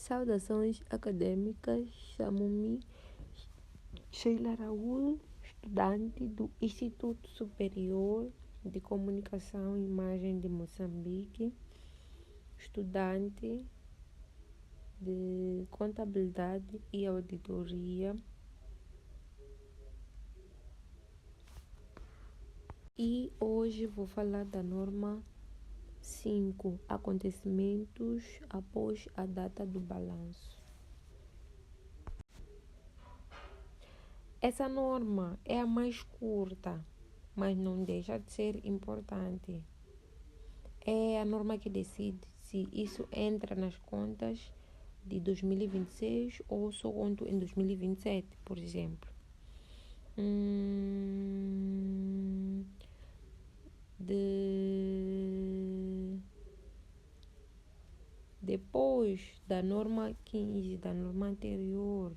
Saudações acadêmicas, chamo-me Sheila Raul, estudante do Instituto Superior de Comunicação e Imagem de Moçambique, estudante de Contabilidade e Auditoria. E hoje vou falar da norma 5, acontecimentos após a data do balanço. Essa norma é a mais curta, mas não deixa de ser importante. É a norma que decide se isso entra nas contas de 2026 ou só conto em 2027, por exemplo. Depois da norma 15, da norma anterior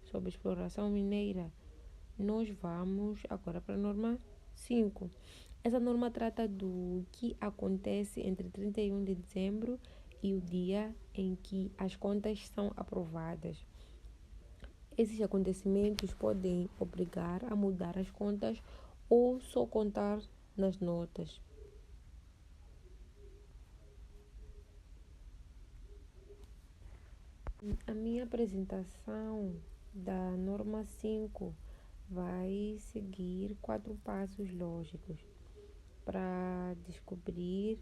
sobre exploração mineira, nós vamos agora para a norma 5. Essa norma trata do que acontece entre 31 de dezembro e o dia em que as contas são aprovadas. Esses acontecimentos podem obrigar a mudar as contas ou só contar nas notas. A minha apresentação da norma 5 vai seguir 4 passos lógicos para descobrir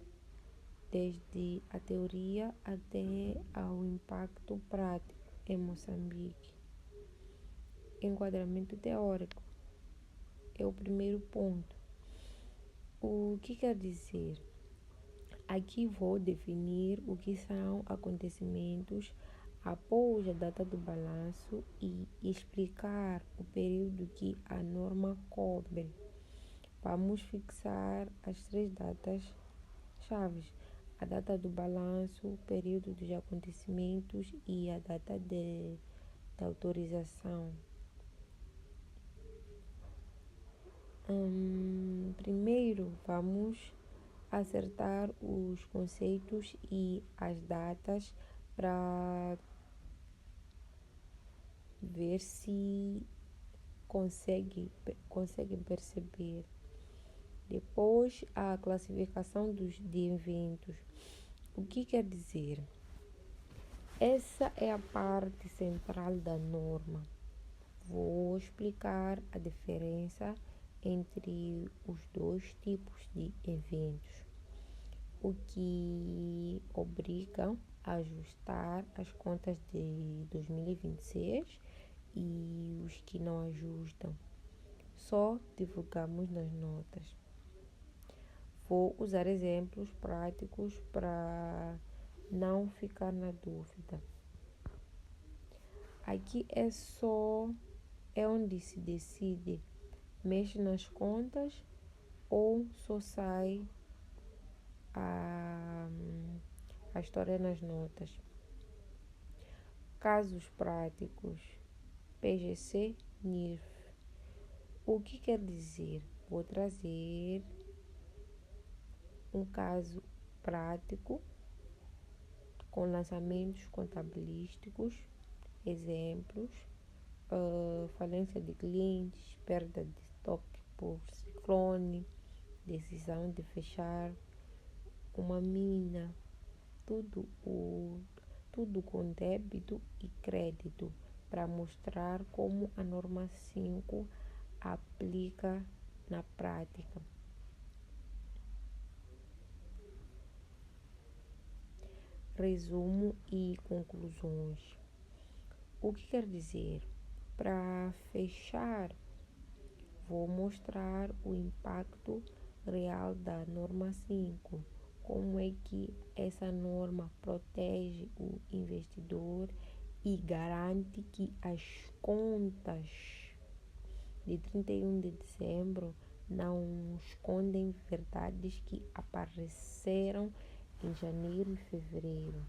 desde a teoria até ao impacto prático em Moçambique. Enquadramento teórico é o primeiro ponto. O que quer dizer? Aqui vou definir o que são acontecimentos após a data do balanço e explicar o período que a norma cobre. Vamos fixar as 3 datas chaves: a data do balanço, o período dos acontecimentos e a data de autorização. Primeiro, vamos acertar os conceitos e as datas para ver se conseguem perceber. Depois, a classificação de eventos. O que quer dizer? Essa é a parte central da norma. Vou explicar a diferença entre os dois tipos de eventos, o que obrigam a ajustar as contas de 2026 e os que não ajustam. Só divulgamos nas notas. Vou usar exemplos práticos para não ficar na dúvida. Aqui é onde se decide, mexe nas contas ou só sai a história nas notas. Casos práticos, PGC, NIRF. O que quer dizer? Vou trazer um caso prático com lançamentos contabilísticos, exemplos, falência de clientes, perda de estoque por ciclone, decisão de fechar uma mina, tudo com débito e crédito, para mostrar como a norma 5 aplica na prática. Resumo e conclusões. O que quer dizer? Para fechar, vou mostrar o impacto real da norma 5. Como é que essa norma protege o investidor e garante que as contas de 31 de dezembro não escondem verdades que apareceram em janeiro e fevereiro.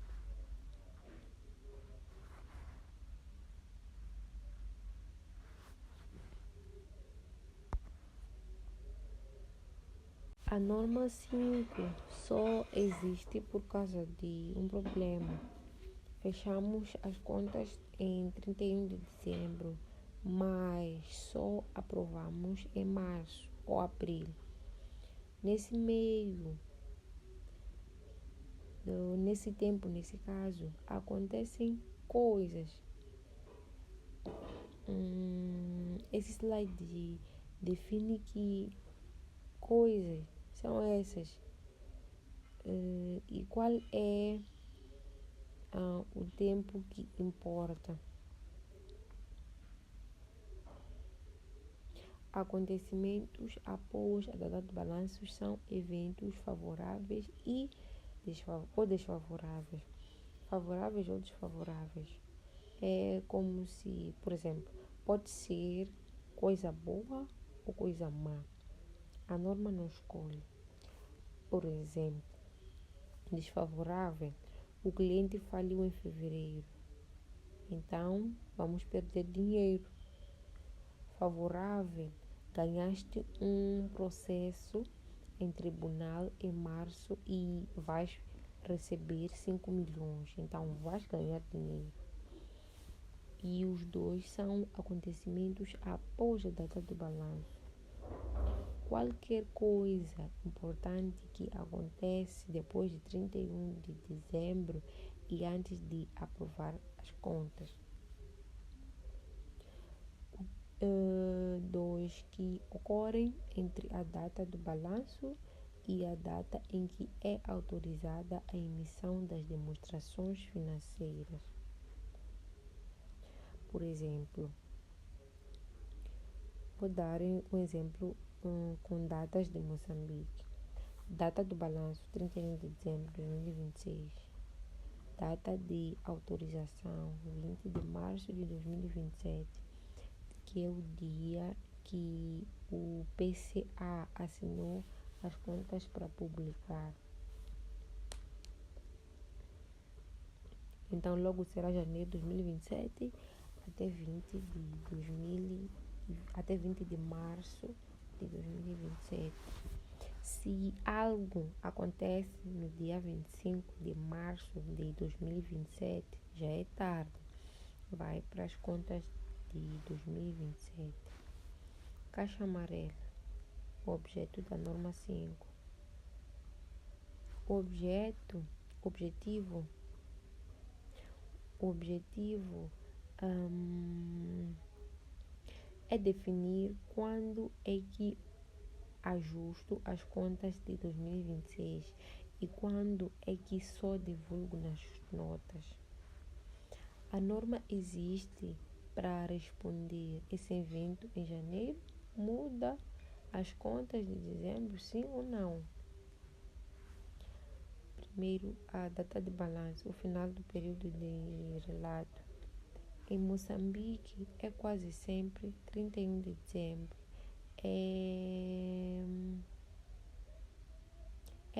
A norma 5 só existe por causa de um problema. Fechamos as contas em 31 de dezembro, mas só aprovamos em março ou abril. Nesse meio, nesse tempo, nesse caso, acontecem coisas. Esse slide define que coisas são essas e qual é o tempo que importa. Acontecimentos após a data de balanço são eventos favoráveis ou desfavoráveis. Favoráveis ou desfavoráveis. É como se, por exemplo, pode ser coisa boa ou coisa má. A norma não escolhe. Por exemplo, desfavorável, o cliente faliu em fevereiro, então vamos perder dinheiro. Favorável, ganhaste um processo em tribunal em março e vais receber 5 milhões, então vais ganhar dinheiro. E os dois são acontecimentos após a data do balanço. Qualquer coisa importante que acontece depois de 31 de dezembro e antes de aprovar as contas. Dois que ocorrem entre a data do balanço e a data em que é autorizada a emissão das demonstrações financeiras. Por exemplo, vou dar um exemplo com datas de Moçambique. Data do balanço, 31 de dezembro de 2026. Data de autorização, 20 de março de 2027, que é o dia que o PCA assinou as contas para publicar. Então, logo será janeiro de 2027 até 20 de março de 2027. Se algo acontece no dia 25 de março de 2027, já é tarde. Vai para as contas de 2027. Caixa amarela, objeto da norma 5. O objetivo é definir quando é que ajusto as contas de 2026 e quando é que só divulgo nas notas. A norma existe para responder esse evento em janeiro, muda as contas de dezembro, sim ou não? Primeiro, a data de balanço, o final do período de relato. Em Moçambique é quase sempre 31 de dezembro. É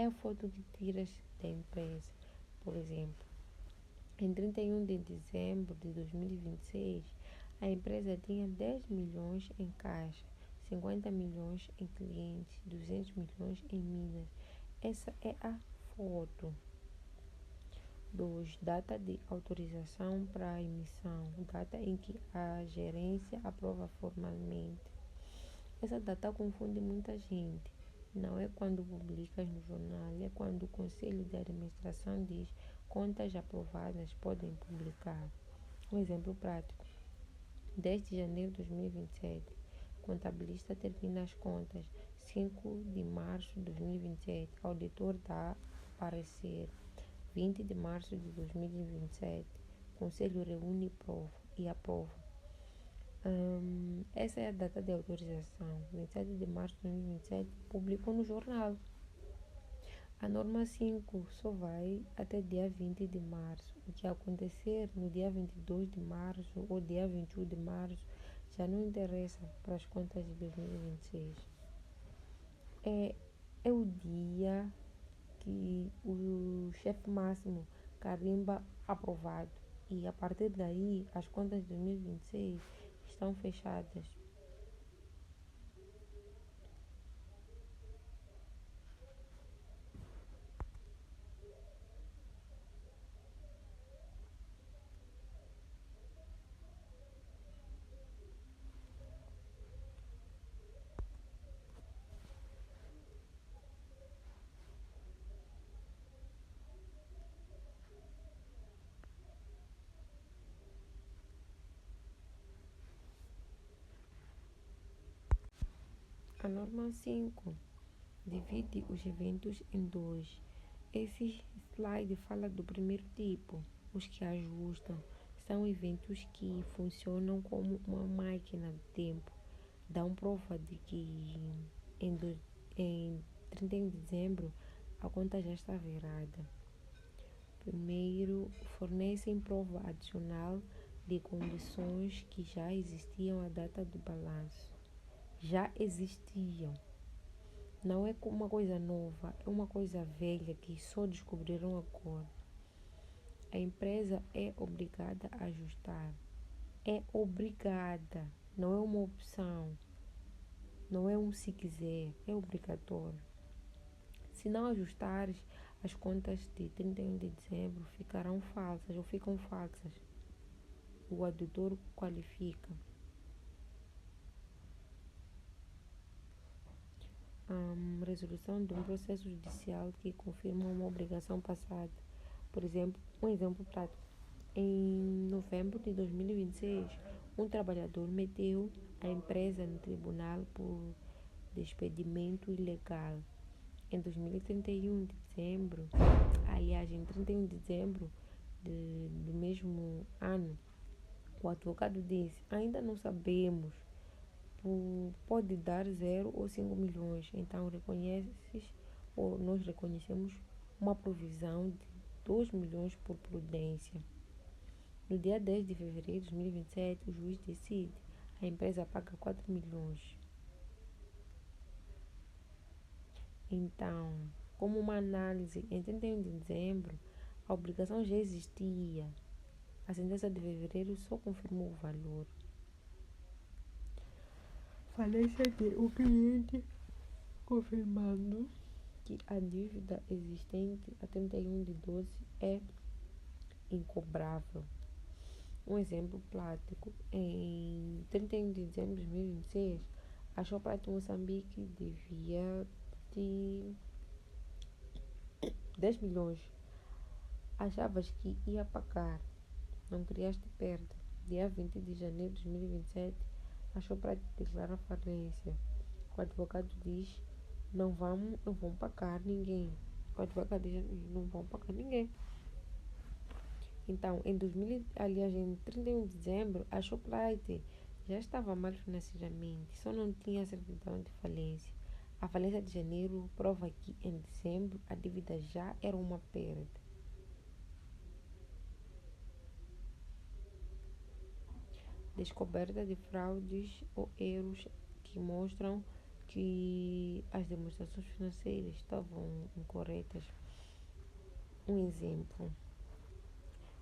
a foto que tiras da empresa. Por exemplo, em 31 de dezembro de 2026, a empresa tinha 10 milhões em caixa, 50 milhões em clientes, 200 milhões em minas. Essa é a foto. 2. Data de autorização para a emissão, data em que a gerência aprova formalmente. Essa data confunde muita gente. Não é quando publicas no jornal, é quando o conselho de administração diz contas aprovadas podem publicar. Um exemplo prático. 10 de janeiro de 2027. Contabilista termina as contas. 5 de março de 2027. Auditor dá parecer. 20 de março de 2027. Conselho reúne e aprova. Essa é a data de autorização. 27 de março de 2027. Publicou no jornal. A norma 5 só vai até dia 20 de março. O que acontecer no dia 22 de março ou dia 21 de março já não interessa para as contas de 2026. É o dia que o chefe máximo carimba aprovado. E a partir daí, as contas de 2026 estão fechadas. A norma 5 divide os eventos em dois. Esse slide fala do primeiro tipo, os que ajustam. São eventos que funcionam como uma máquina do tempo. Dão prova de que em 31 de dezembro a conta já está virada. Primeiro, fornecem prova adicional de condições que já existiam à data do balanço. Já existiam. Não é uma coisa nova, é uma coisa velha que só descobriram agora. A empresa é obrigada a ajustar. É obrigada, não é uma opção. Não é um se quiser, é obrigatório. Se não ajustares, as contas de 31 de dezembro ficarão falsas ou ficam falsas. O auditor qualifica. Resolução de um processo judicial que confirma uma obrigação passada. Por exemplo, um exemplo prático. Em novembro de 2026, um trabalhador meteu a empresa no tribunal por despedimento ilegal. Em 2031 de dezembro, aliás, em 31 de dezembro do mesmo ano, o advogado disse: ainda não sabemos, pode dar 0 ou 5 milhões. Então, nós reconhecemos uma provisão de 2 milhões por prudência. No dia 10 de fevereiro de 2027, o juiz decide: a empresa paga 4 milhões. Então, como uma análise, em 31 de dezembro, a obrigação já existia. A sentença de fevereiro só confirmou o valor. Falência de o cliente confirmando que a dívida existente a 31 de 12 é incobrável. Um exemplo prático, em 31 de dezembro de 2026, a Shoprite Moçambique devia de 10 milhões. Achavas que ia pagar, não criaste perda. Dia 20 de janeiro de 2027, a Shoprite declara falência. O advogado diz: não vão pagar ninguém. O advogado diz: não vão pagar ninguém. Então, em 31 de dezembro, a Shoprite já estava mal financeiramente, só não tinha certidão de falência. A falência de janeiro prova que, em dezembro, a dívida já era uma perda. Descoberta de fraudes ou erros que mostram que as demonstrações financeiras estavam incorretas. Um exemplo: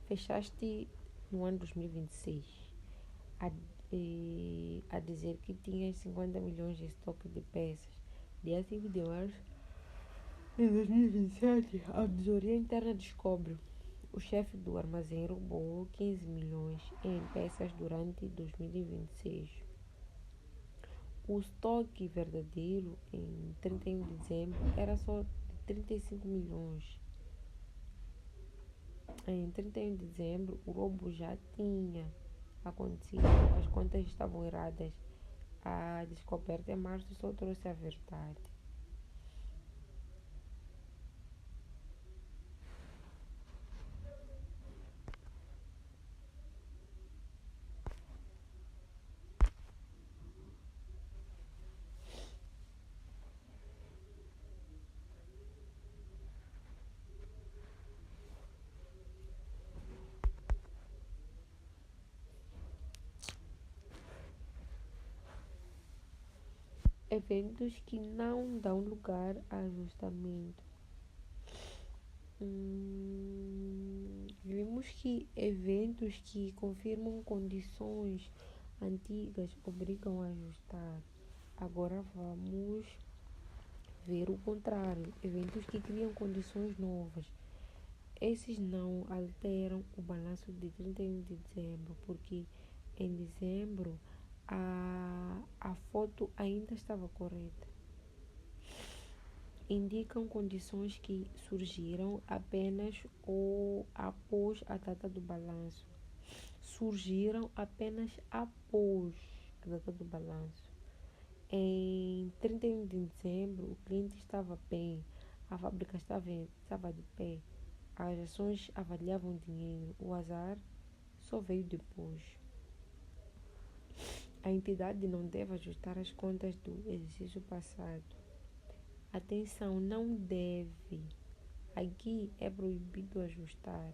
fechaste no ano 2026 a dizer que tinhas 50 milhões de estoque de peças. Dia 5 de março de 2027, a auditoria interna descobre: o chefe do armazém roubou 15 milhões em peças durante 2026. O estoque verdadeiro em 31 de dezembro era só de 35 milhões. Em 31 de dezembro, o roubo já tinha acontecido, as contas estavam erradas. A descoberta em março só trouxe a verdade. Eventos que não dão lugar a ajustamento. Vimos que eventos que confirmam condições antigas obrigam a ajustar. Agora vamos ver o contrário, eventos que criam condições novas. Esses não alteram o balanço de 31 de dezembro, porque em dezembro a foto ainda estava correta. Indicam condições que surgiram apenas ou após a data do balanço. Surgiram apenas após a data do balanço. Em 31 de dezembro, o cliente estava bem, a fábrica estava de pé, as ações avaliavam dinheiro, o azar só veio depois. A entidade não deve ajustar as contas do exercício passado. Atenção, não deve. Aqui é proibido ajustar.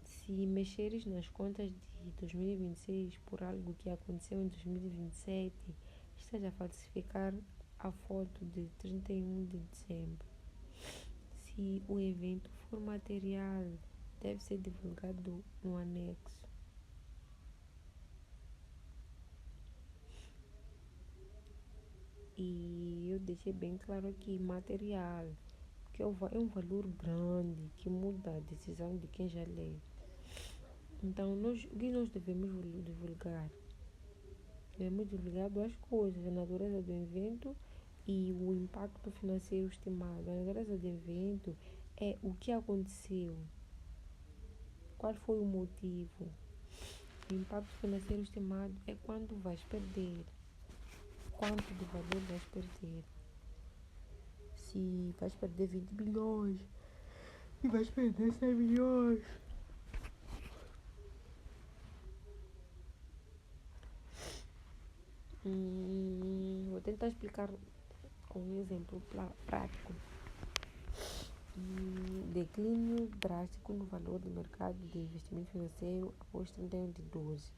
Se mexeres nas contas de 2026 por algo que aconteceu em 2027, estás a falsificar a foto de 31 de dezembro. Se o evento for material, deve ser divulgado no anexo. E eu deixei bem claro aqui, material, que é um valor grande que muda a decisão de quem já lê. Então, o que nós devemos divulgar? Devemos divulgar duas coisas, a natureza do evento e o impacto financeiro estimado. A natureza do evento é o que aconteceu, qual foi o motivo. O impacto financeiro estimado é quanto vais perder, quanto de valor vais perder. Se vais perder 20 milhões, se vais perder 100 milhões. Vou tentar explicar com um exemplo prático. Declínio drástico no valor do mercado de investimento financeiro após 31 de 12.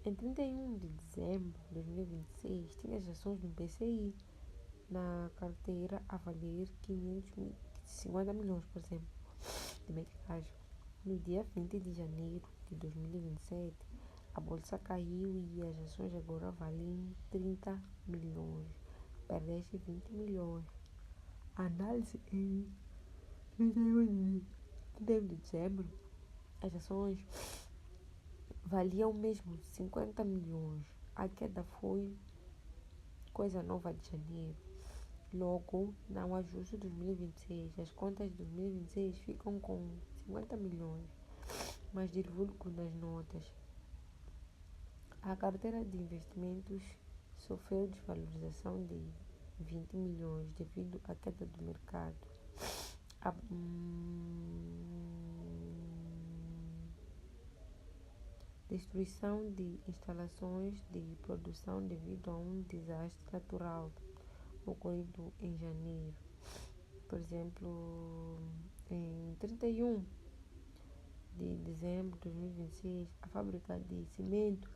Em 31 de dezembro de 2026, tinha as ações do BCI na carteira a valer 550 milhões, por exemplo, de meticais. No dia 20 de janeiro de 2027, a bolsa caiu e as ações agora valem 30 milhões. Perdeste 20 milhões. A análise em 31 de dezembro, as ações valiam mesmo 50 milhões. A queda foi coisa nova de janeiro. Logo, não ajuste 2026. As contas de 2026 ficam com 50 milhões, mas divulgo nas notas. A carteira de investimentos sofreu desvalorização de 20 milhões devido à queda do mercado. A destruição de instalações de produção devido a um desastre natural ocorrido em janeiro. Por exemplo, em 31 de dezembro de 2026, a fábrica de cimento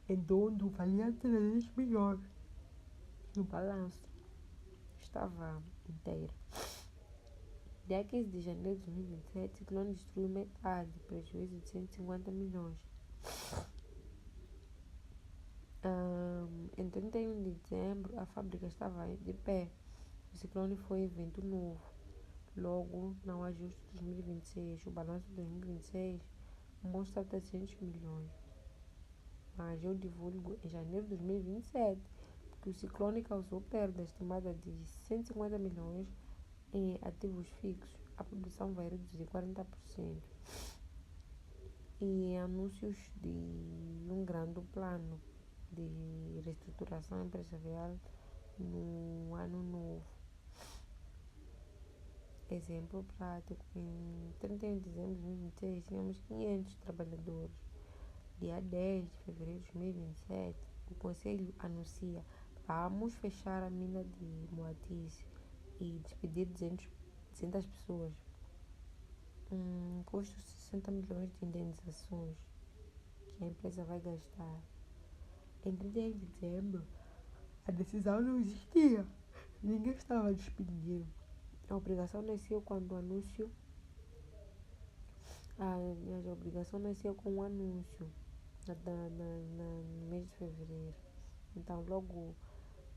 em Dondo valia 300 milhões. No balanço estava inteiro. Dia 15 de janeiro de 2027, o ciclone destruiu metade, prejuízo de 150 milhões. Em 31 de dezembro, a fábrica estava de pé. O ciclone foi evento novo. Logo, não ajuste 2026. O balanço de 2026 mostra 300 milhões. Mas eu divulgo em janeiro de 2027, porque o ciclone causou perda estimada de 150 milhões em ativos fixos. A produção vai reduzir 40%. E anúncios de um grande plano de reestruturação empresarial no ano novo. Exemplo prático, em 31 de dezembro de 2026, tínhamos 500 trabalhadores. Dia 10 de fevereiro de 2027, o Conselho anuncia: vamos fechar a mina de Moatize e despedir 200 pessoas. Custo 60 milhões de indenizações que a empresa vai gastar. Em 31 de dezembro, a decisão não existia. Ninguém estava despedindo. A obrigação nasceu quando o anúncio. A obrigação nasceu com o anúncio no mês de fevereiro. Então, logo,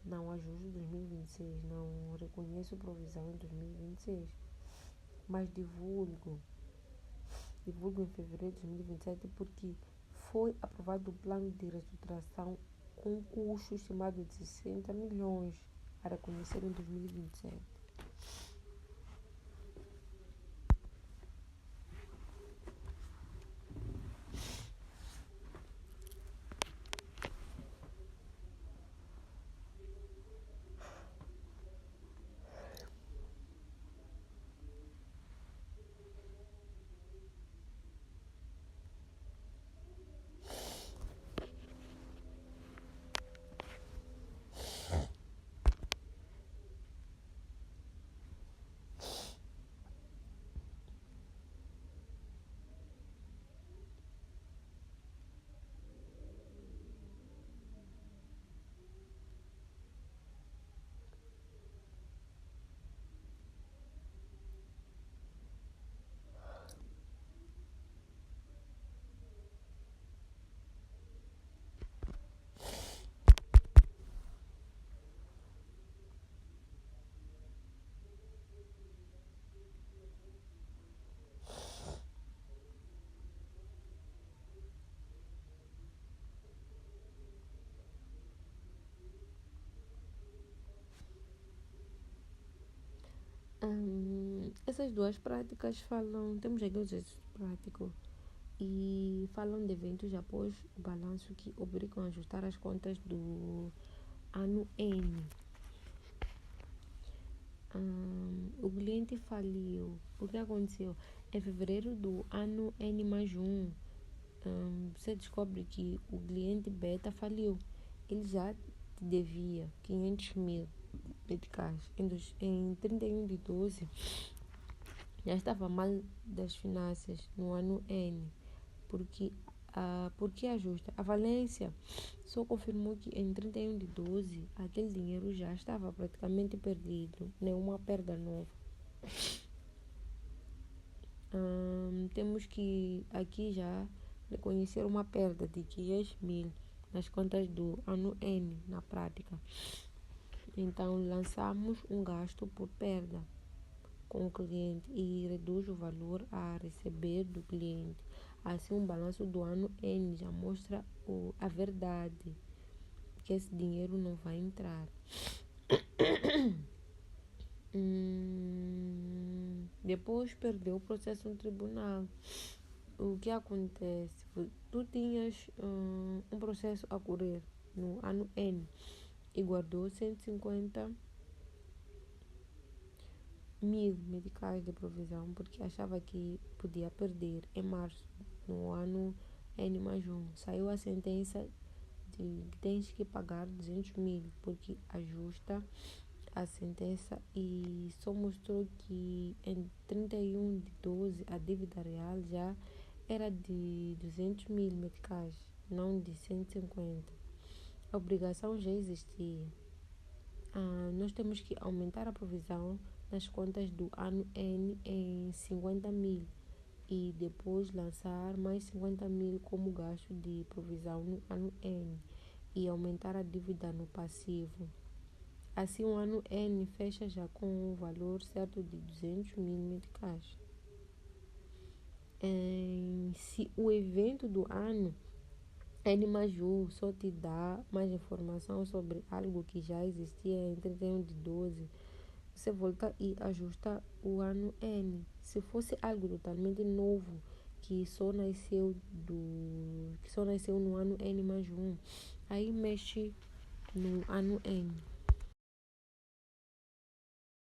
não ajuste 2026. Não reconheço provisão em 2026. Mas divulgo em fevereiro de 2027 porque foi aprovado o plano de reestruturação com um custo estimado de 60 milhões a reconhecer em 2027. Essas duas práticas falam, temos aqui o exercício prático e falam de eventos após o balanço que obrigam a ajustar as contas do ano N. O cliente faliu. O que aconteceu? Em fevereiro do ano N mais um, você descobre que o cliente beta faliu. Ele já te devia 500 mil meticais. Em 31 de 12, já estava mal das finanças no ano N. Porque ajusta. A falência só confirmou que em 31 de 12 aquele dinheiro já estava praticamente perdido, nenhuma perda nova. Temos que aqui já reconhecer uma perda de 500 mil nas contas do ano N na prática. Então lançamos um gasto por perda com o cliente e reduz o valor a receber do cliente. Assim, o balanço do ano N já mostra a verdade, que esse dinheiro não vai entrar. Depois perdeu o processo no tribunal. O que acontece? Tu tinhas um processo a correr no ano N e guardou 150 mil meticais de provisão porque achava que podia perder. Em março, no ano N mais um, saiu a sentença de que tens que pagar 200 mil porque ajusta a sentença e só mostrou que em 31 de 12 a dívida real já era de 200 mil meticais, não de 150. A obrigação já existia. Nós temos que aumentar a provisão nas contas do ano N em 50 mil e depois lançar mais 50 mil como gasto de provisão no ano N e aumentar a dívida no passivo. Assim, o ano N fecha já com o valor certo de 200 mil meticais. Se o evento do ano N mais U só te dá mais informação sobre algo que já existia em 31 de 12, você volta e ajusta o ano N. Se fosse algo totalmente novo, que só nasceu no ano N mais um, aí mexe no ano N.